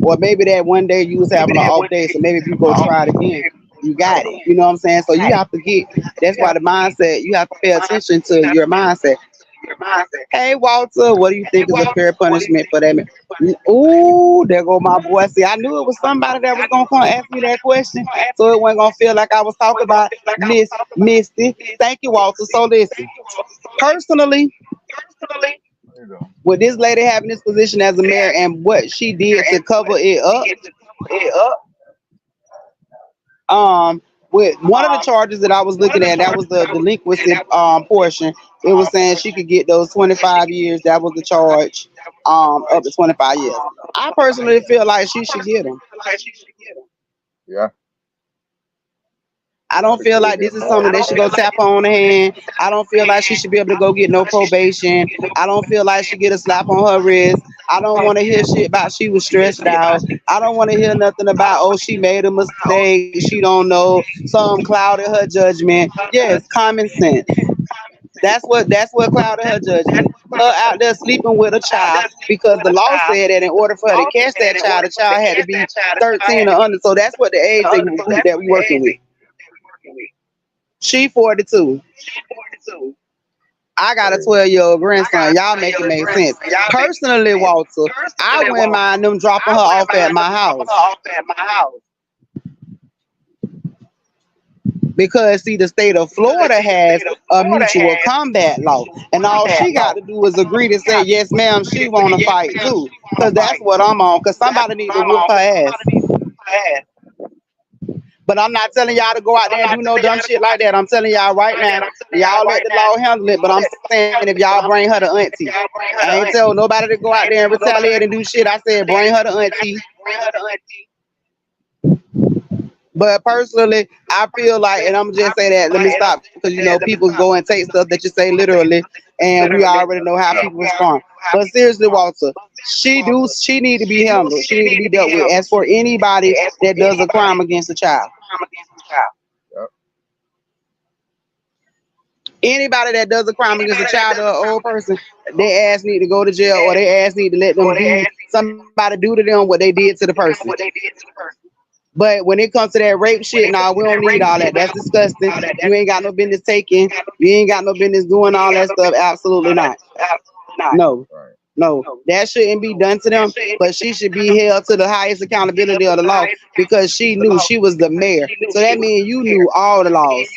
Or maybe that one day you was having an off day, so maybe if you go try it again, you got it. You know what I'm saying? So you have to get. That's why the mindset. You have to pay attention to your mindset. Hey Walter, what do you think is a fair punishment for that man? Ooh, there go my boy. See, I knew it was somebody that was gonna come ask me that question, so it wasn't gonna feel like I was talking about Miss Misty. Thank you, Walter. So listen, personally, There you go. with this lady having this position as a mayor and what she did to cover it up, um, with one of the charges that I was looking at, that was the delinquency portion. It was saying she could get those 25 years. That was the charge, up to 25 years. I personally feel like she should get them. Yeah, I I don't feel agree with like that this is more. something that should go tap her on the hand. I don't feel like she should be able to go get no probation. I don't feel like she get a slap on her wrist. I don't want to hear shit about she was stressed out. I don't want to hear nothing about, oh, she made a mistake, she don't know, some clouded her judgment. Yes, common sense. That's what clouded her judgment. Her out there sleeping with a child because the law said that in order for her to catch that child, the child had to be 13 or under. So that's what the age group that we working with. She 42. I got a 12-year-old grandson. Y'all make it make sense. Personally, Walter, I wouldn't mind them dropping her off at my house. Because see, the state of Florida has a mutual combat law, and all she got to do is agree to say, yes, ma'am, she want to fight too. Because that's what I'm on. Because somebody need to whoop her ass. But I'm not telling y'all to go out there and do no dumb shit like that. I'm telling y'all right now, y'all let the law handle it. But I'm saying if y'all bring her to auntie, I ain't tell nobody to go out there and retaliate and do shit. I said bring her to auntie. But personally, I feel like, and I'm just say that. Let me stop because people go and take stuff that you say literally, and we already know how people respond. But seriously, Walter, she need to be handled. She need to be dealt with. As for anybody that does a crime against a child, Yep. anybody that does a crime against a child or an old person, their ass need to go to jail or their ass need to let them do somebody do to them what they did to the person. But when it comes to that rape shit, nah, we don't need all that. That's disgusting. You ain't got no business taking. You ain't got no business doing all that stuff. Absolutely not. No, Right. no, that shouldn't be done to them. But she should be held to the highest accountability of the law because she knew she was the mayor. So that means you knew all the laws.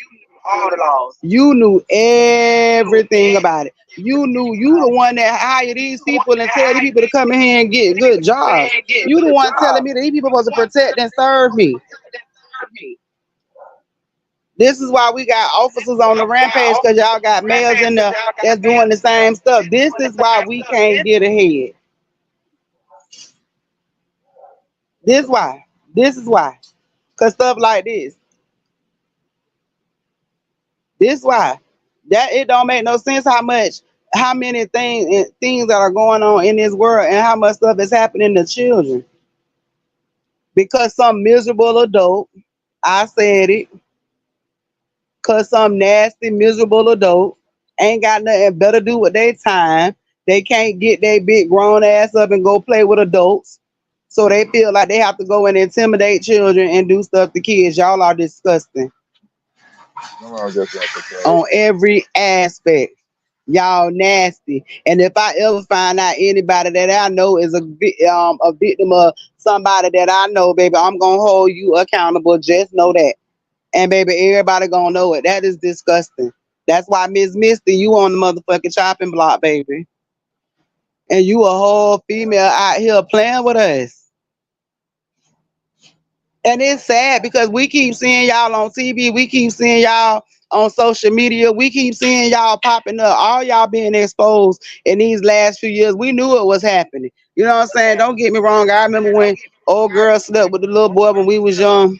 You knew everything about it. You the one that hired these people and tell these people to come in here and get good jobs. You the one telling me that these people supposed to protect and serve me. This is why we got officers on the rampage because y'all got mayors in there that's doing the same stuff. This is why we can't get ahead. This why. This is why. Cause stuff like this. This why. That it don't make no sense how many things that are going on in this world and how much stuff is happening to children. Because some miserable adult, I said it, cause some nasty, miserable adult ain't got nothing better to do with their time. They can't get their big grown ass up and go play with adults. So they feel like they have to go and intimidate children and do stuff to kids. Y'all are disgusting Someone just about to say, on every aspect. Y'all nasty. And if I ever find out anybody that I know is a victim of somebody that I know, baby, I'm gonna hold you accountable. Just know that. And baby, everybody gonna know it. That is disgusting. That's why Miss Misty, you on the motherfucking chopping block, baby. And you a whole female out here playing with us. And it's sad because we keep seeing y'all on TV. We keep seeing y'all on social media. We keep seeing y'all popping up. All y'all being exposed in these last few years. We knew it was happening. You know what I'm saying? Don't get me wrong. I remember when old girl slept with the little boy when we was young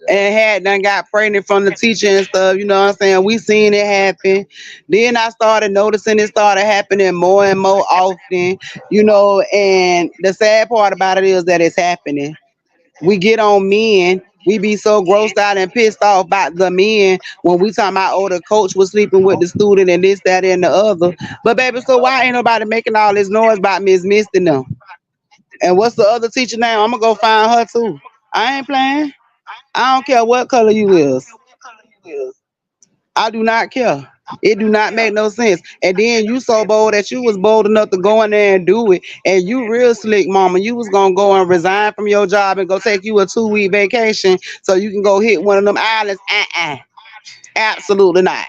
yeah, and had done got pregnant from the teacher and stuff. You know what I'm saying? We seen it happen. Then I started noticing it started happening more and more often. And the sad part about it is that it's happening. We get on men. We be so grossed out and pissed off about the men when we talking about, oh, the coach was sleeping with the student and this, that, and the other. But baby, so why ain't nobody making all this noise about Miss Misty now? And what's the other teacher name? I'm gonna go find her too. I ain't playing. I don't care what color you is. I do not care. It do not make no sense. And then you so bold that you was bold enough to go in there and do it. And you real slick, mama. You was gonna go and resign from your job and go take you a 2-week vacation so you can go hit one of them islands. Absolutely not.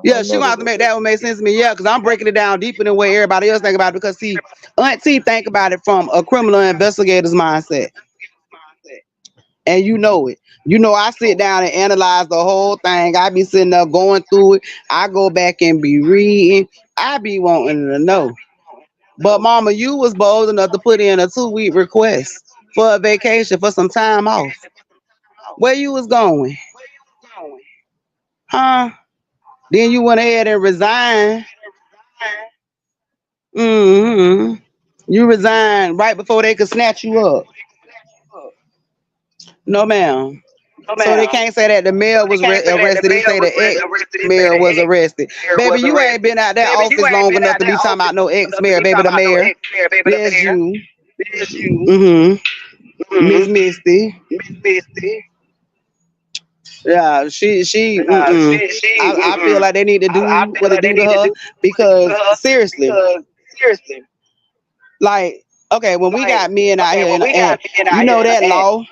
Yeah, she gonna have to make that one make sense to me. Yeah, because I'm breaking it down deeper than what everybody else think about it. Because see, Auntie think about it from a criminal investigator's mindset. And you know it. You know, I sit down and analyze the whole thing. I be sitting there going through it. I go back and be reading. I be wanting to know. But mama, you was bold enough to put in a 2-week request for a vacation for some time off. Where you was going? Huh? Then you went ahead and resigned. hmm You resigned right before they could snatch you up. No, ma'am. So they can't say that the mayor was arrested. They say the ex-mayor was arrested. Baby, you ain't been out that office long enough to be talking about no ex-mayor. Baby, the mayor. There's you. Miss Misty. Yeah, I feel like they need to do what they do to her because seriously, like, okay, when we got men out here and you know that law,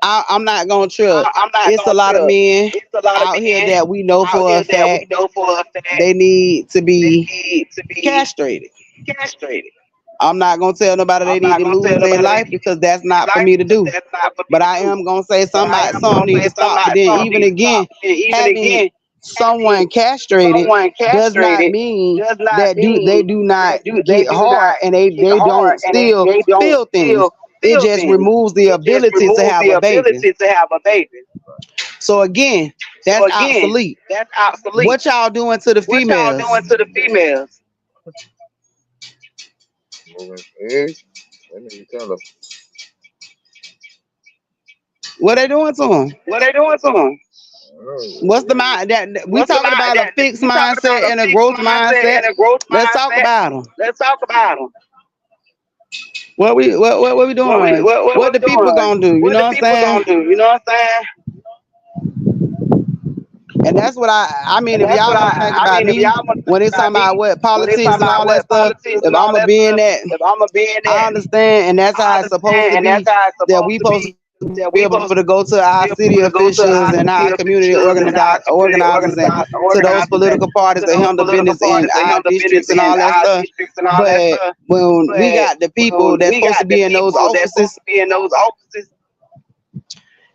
I'm not gonna trip. It's a lot of men out here that we know for a fact they need to be castrated. I'm not gonna tell nobody they need to lose their life because that's not for me to do. But I am gonna say some need to stop. But then even again, having someone castrated does not mean that they do not get hard and they don't still feel things. It just removes the ability to have a baby. So again, that's obsolete. What y'all doing to the females? Moving eggs. Let me tell them. What they doing to them? What's the mind that we talking about a fixed mindset and a growth mindset? Let's talk about them. What we doing? What the people gonna do? You know what I'm saying? And that's what I mean. If y'all want to think about me, when it's talking about what politics and all that stuff, if I'ma be in that, I understand, and that's how it's supposed to be. That we supposed to be able to go to our city officials and our community organizers and to those political parties to handle business in our districts and all that stuff. But when we got the people that's supposed to be in those offices,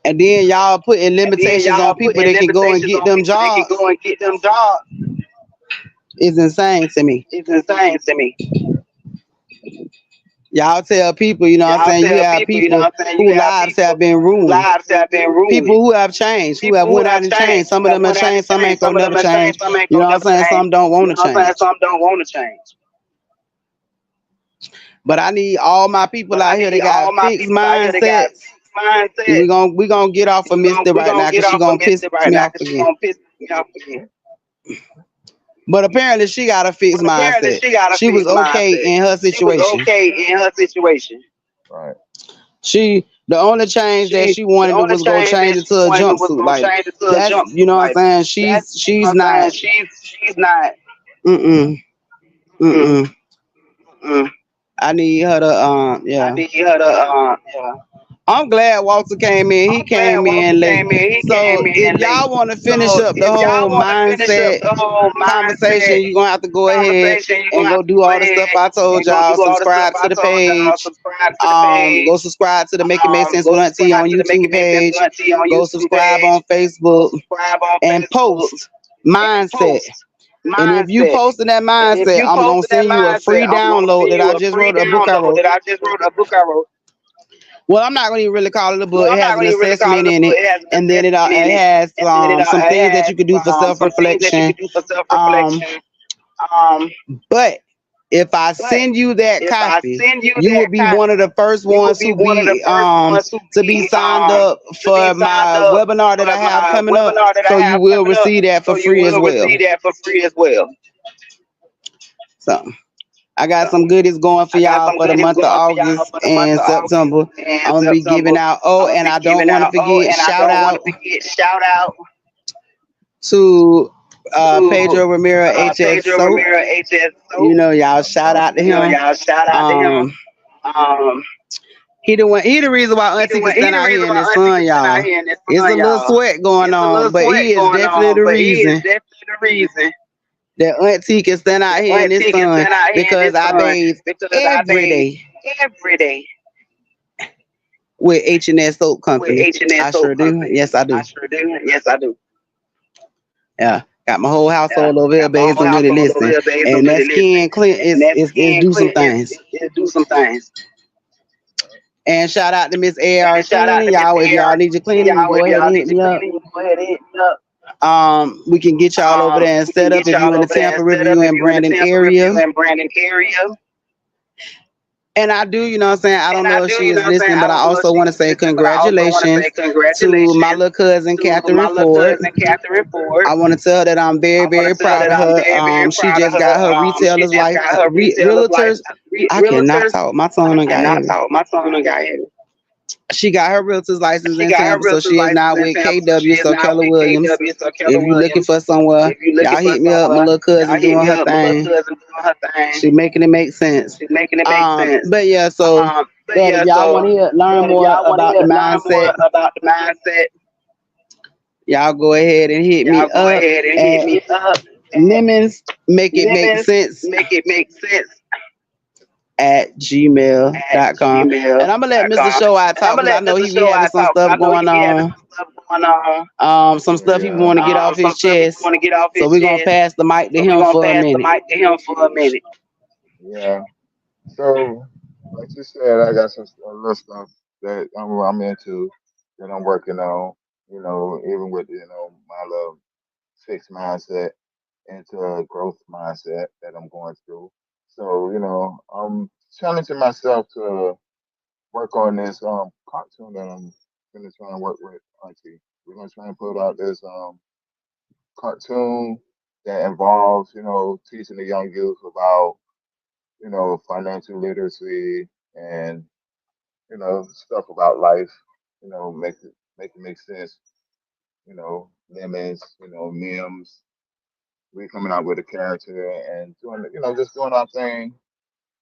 and then y'all putting limitations on people that can go and get them jobs, it's insane to me. Y'all tell people, you know what I'm saying, you have people whose lives have been ruined. People who have changed, who have went out and changed. Some of them have changed, some ain't gonna never change. You know what I'm saying? Some don't want to change. But I need all my people out here that got fixed mindsets. We gonna get off of Misty right now because she gonna piss me off again. But apparently she got a fixed mindset. She was okay in her situation. Right. The only change that she wanted was go change it to a jumpsuit. Like that's, you know what I'm saying? She's not. I need her to yeah. I'm glad Walter came in. He came in late. So if y'all want to finish up the whole mindset conversation, you're gonna have to go ahead and go do all the stuff I told y'all. Subscribe to the page. Go subscribe to the Make It Make Sense with Auntie on YouTube page. Go subscribe on Facebook and post mindset. And if you posting that mindset, I'm gonna send you a free download that I just wrote, a book I wrote. Well, I'm not going to even really call it a book. It has an assessment in it, and then it has some things that you can do for self-reflection. But if I send you that copy, you will be one of the first ones to be signed up for my webinar that I have coming up. So you will receive that for free as well. So I got some goodies going for y'all for the month of August and September. I'm gonna be giving out. Oh, and I don't want to forget shout out to Pedro to Ramirez HS Pedro Soap. Ramirez HS You Soap. know, y'all shout out to him. Y'all shout out to him. Um, Um, he the reason why Auntie can stand out here in the sun, y'all. It's a little sweat going It's a little on, but sweat he is going definitely on, the but he is reason definitely the reason that Auntie can stand out here in this Auntie can sun stand out here in because this I sun bathe because I every bathe day every day with H&S Soap with Company. H&S I sure Soap do. Company. Yes, I do. I sure do. Yes, I do. Yeah. Got my whole household Yeah, over here got my whole bathing with it. household over Listen, here based on and that really listening. skin clean And that is skin do some clean things. is do some things. And shout out to Miss AR And shout out Cleaning, to Miss y'all. If y'all AR. need your cleaning, you Y'all, go if ahead y'all and need hit your me up. cleaning, you go ahead and hit me up. We can get y'all over there and We can set up get if you y'all in the over there Tampa, and set up Review, if and you in the Brandon Tampa area. Review and Brandon area. And I do, you know what I'm saying? I don't And I know if do, she you know is what I'm saying? listening, I but I don't know if also she's want to say listening, but I also want to say congratulations to my congratulations little cousin, to my Catherine little Ford. cousin, Catherine Ford. I want to tell her that I'm very, I want very to tell her proud that of I'm her. very, very She proud of just got her her. She retailer's just life, got her retailer's life. I cannot Realtors. talk. My tongue I done got cannot heavy. talk. My tongue done got heavy. She got her realtor's license She in got her Tampa, so realtor's she is license now in with Tampa, so she KW, is so now Keller with Williams. KW, so Keller If you looking Williams. for somewhere, If you looking y'all for hit me up. My somewhere, little y'all cousin hit doing me her up. My little thing. cousin doing her thing. She making it make sense. She's making it make sense. But yeah, so But that if yeah, y'all want so to learn if more y'all want about the to learn more mindset, about the mindset, y'all go ahead and hit me y'all go up ahead and hit at me up at lemons make it make lemons sense make it make sense at at gmail.com. And I'm gonna let Mr. gmail.com. Show I And I'm talk gonna because I let know Mr. he be Show having I some talk because stuff I know he going be having on. some stuff going on. Some stuff he Yeah. want to get off Some his stuff he chest. want to get off So his we're gonna chest. pass the mic to So we're him gonna for a pass the minute. mic to him for a minute. Yeah. So, like you said, I got some little stuff that I'm into that I'm working on. Even with my little fixed mindset into a growth mindset that I'm going through. So, I'm challenging myself to work on this cartoon that I'm gonna try and work with Auntie. We're gonna try and put out this cartoon that involves, teaching the young youth about, financial literacy and, stuff about life, make it make sense, limits, memes. We coming out with a character and doing, just doing our thing,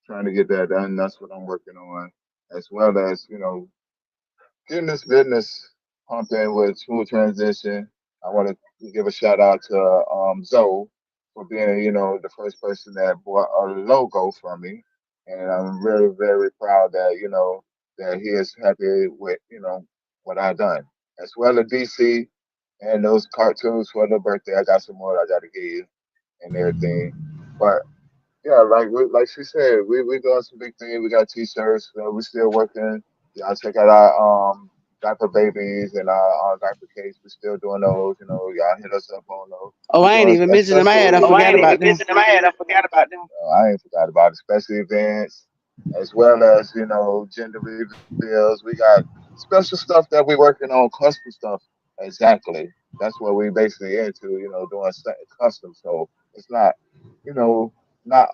trying to get that done. That's what I'm working on, as well as, getting this business pumping with smooth transition. I want to give a shout out to Zoe for being, the first person that bought a logo from me, and I'm very, very proud that that he is happy with what I done, as well as DC and those cartoons for the birthday. I got some more I got to give you and everything, but yeah, like she said, we doing some big things. We got t-shirts. We still working. Y'all check out our diaper babies and our diaper cakes. We still doing those. Y'all hit us up on those. Oh, We I ain't doing even mentioned them. I had I Oh, I forgot ain't about even them. mentioned them. I forgot about them. I ain't forgot about it. Special events, as well as gender reveals. We got special stuff that we working on, custom stuff. Exactly. That's what we basically into. Doing custom. So it's not, not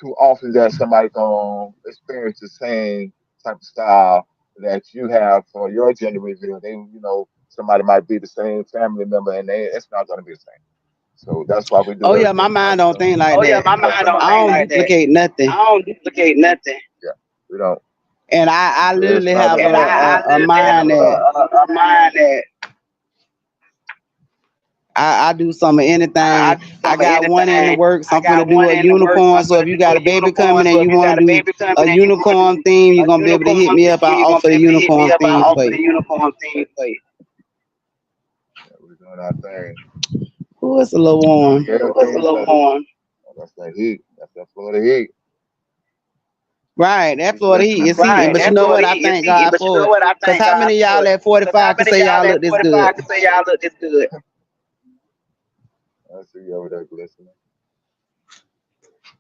too often that somebody gonna experience the same type of style that you have for your gender reveal. Somebody might be the same family member, and it's not gonna be the same. So that's why we do Oh yeah, my everything mind don't custom. think like Oh yeah, that. my mind don't I think don't like that. duplicate I nothing. don't duplicate nothing. Yeah, we don't. And I It's literally not have gonna And be the I same. a literally have mind that a mind that I do some of I anything. do I some of got one in the anything. works. I I'm finna got do one a in the works. unicorn. I'm So if gonna you do got a a baby unicorn. coming So and if you you want got to a do baby coming a and you want to unicorn do theme, you're a gonna be able to hit unicorn me up. theme, I you're gonna offer be the able to hit me unicorn up. I theme for offer you. the unicorn theme for you. Yeah, we're doing our thing. Ooh, it's a little Make warm. It's a everything little better. warm. That's that heat. That's that Florida heat. Right, that Keep Florida heat listening. is heating, Right, but you that's know what what? it I is. thank God But you for know it. what? I Cause thank how God many of for y'all it. at Cause how 45 can many of say y'all y'all look at this good? 45 can say y'all look this good? I see you over there glistening.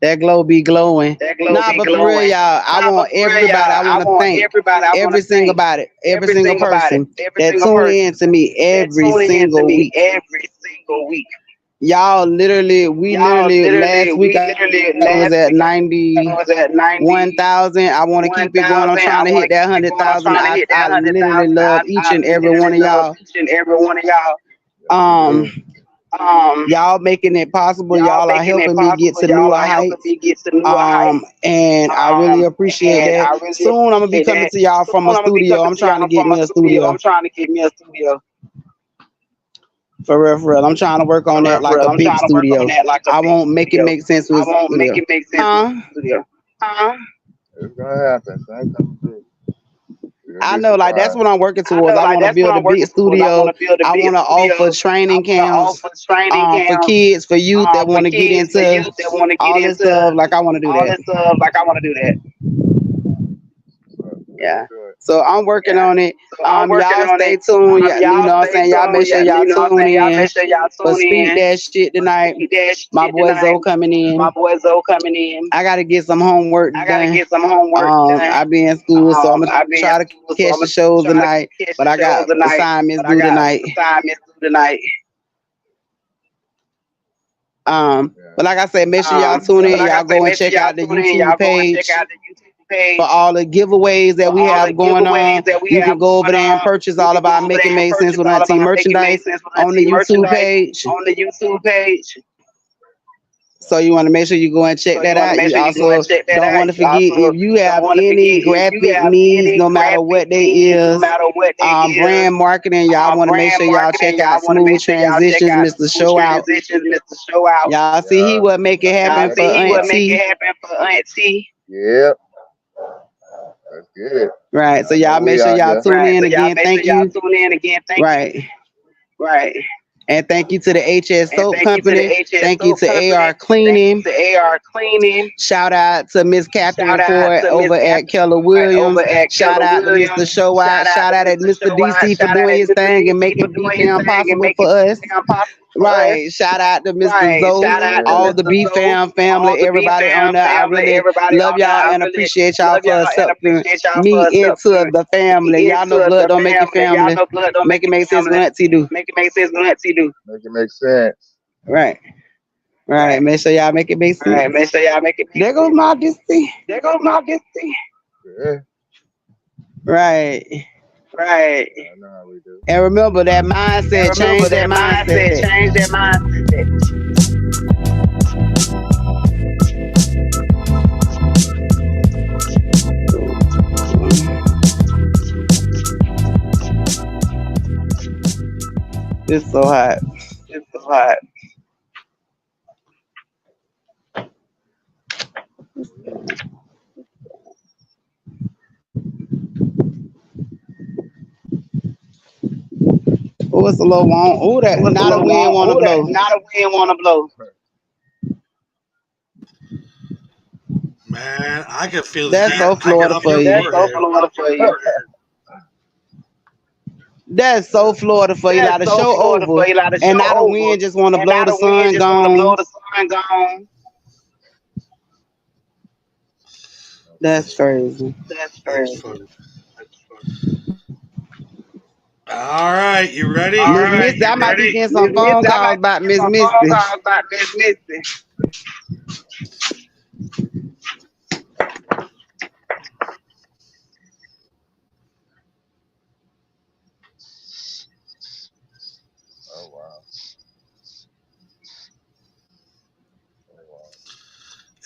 That glow be glowing. That glow Nah, be but for real, glowing. y'all, I Nah, but want for real, y'all, everybody. I I want to want thank everybody. I want every to single thank body, every every single single body, person every that single tune person in to me that every tune in to single me week. every single week. Y'all literally, we Y'all literally literally, last week we I literally was last at week I was at 91,000. I want to keep it going. I'm 91,000. trying I to want hit to that keep it going. I'm 100,000. trying to hit that I literally 100,000. love each I and every one literally of love y'all. each and every one of y'all. Yes, we Um, do. Y'all making it possible. Y'all are helping me get to newer heights. And I really appreciate that. Soon I'm gonna be coming to y'all from a studio. I'm trying to get me a studio. For real, for real. I'm trying to work on that like a big studio. I won't make it make sense with a studio. It's gonna happen. Son. Come through. You're gonna I be know, like that's surprised. what I'm working towards. I want to build a big studio. I want to offer training camps for kids, for youth that want to get into all this stuff. Like I want to do that. Yeah. So I'm working on it. Y'all stay tuned. You know what I'm saying? Y'all make sure y'all tune in for Speak That Shit tonight. My boy Zoe coming in. I gotta get some homework done. I be in school, so I'm gonna try to catch the shows tonight. But I got assignments due tonight. But like I said, make sure y'all tune in. Y'all go and check out the YouTube page for all the giveaways that we have going on. You can go over there and purchase all of our Make It Make Sense with Aunti merchandise on the YouTube page. So you want to make sure you go and check that out. You also don't want to forget, if you have any graphic needs, no matter what they is, brand marketing, y'all want to make sure y'all check out Smooth Transitions, Mr. Show Out. Y'all see he would make it happen for Auntie. Yep. Let's get it. Right. So y'all make sure y'all tune in again. Thank you. Right. And thank you to the HS Soap Company. Thank you to AR Cleaning. Shout out to Miss Catherine Ford over at Keller Williams. Shout out to Mr. Show Out. Shout out to Mr. DC for doing his thing and making BFAM possible for us. Right. Shout out to Mr. Zoe, all the BFAM family, everybody on there. I really love y'all and appreciate y'all for accepting me into the family. Y'all know blood don't make you family. Make it make sense when Auntie do. Make it make sense. Right. Right. Make sure y'all make it make sense. There goes my DC. Yeah. Right. I know how we do. And remember that mindset, change that mindset. It's so hot. Oh, it's a little warm. Oh, that not a wind want to blow. Man, I can feel That's the so heat Florida up for your you. forehead. That's so Florida for you. Now the show over, and now the wind just want to blow. The sun gone. That's crazy. That's funny. All right, you ready? Miss Misty, I might be getting some phone calls about Miss Misty. Oh wow.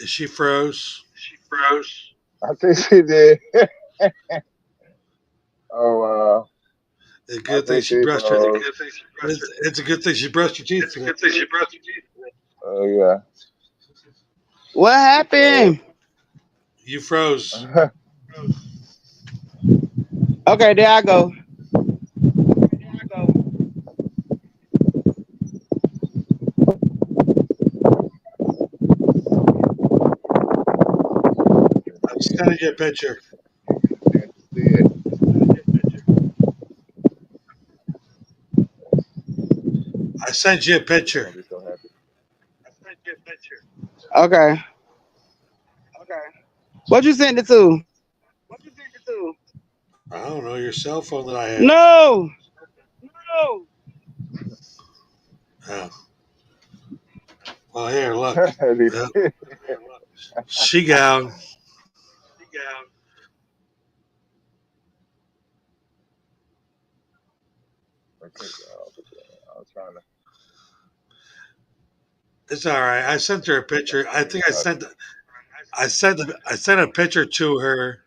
Is she froze? I think she did. Oh It's a I good thing think she she brushed her. froze. It's a good thing she brushed her teeth today. Oh yeah. What happened? You froze. Okay, there I go. I'm sending you a picture. Can't see it. I sent you a She's picture. gonna be so happy. Okay. What you sent it to? I don't know your cell phone that I have. No. Oh. Well, here, look. Have you Yep. seen it? She gown. Okay, I was trying to. It's all right. I sent her a picture. I think I sent a picture to her.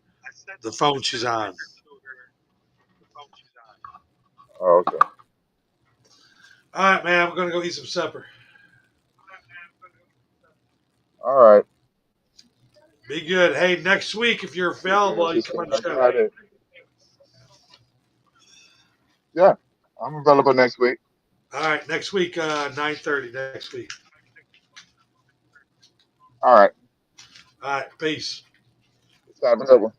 The phone she's on. Oh, okay. All right, man. I'm gonna go eat some supper. All right. Be good. Hey, next week if you're Be good. available, She you come said, on the I show. got it. Yeah, I'm available next week. All right, next week, 9:30 next week. All right. All right, peace. Let's have a good one.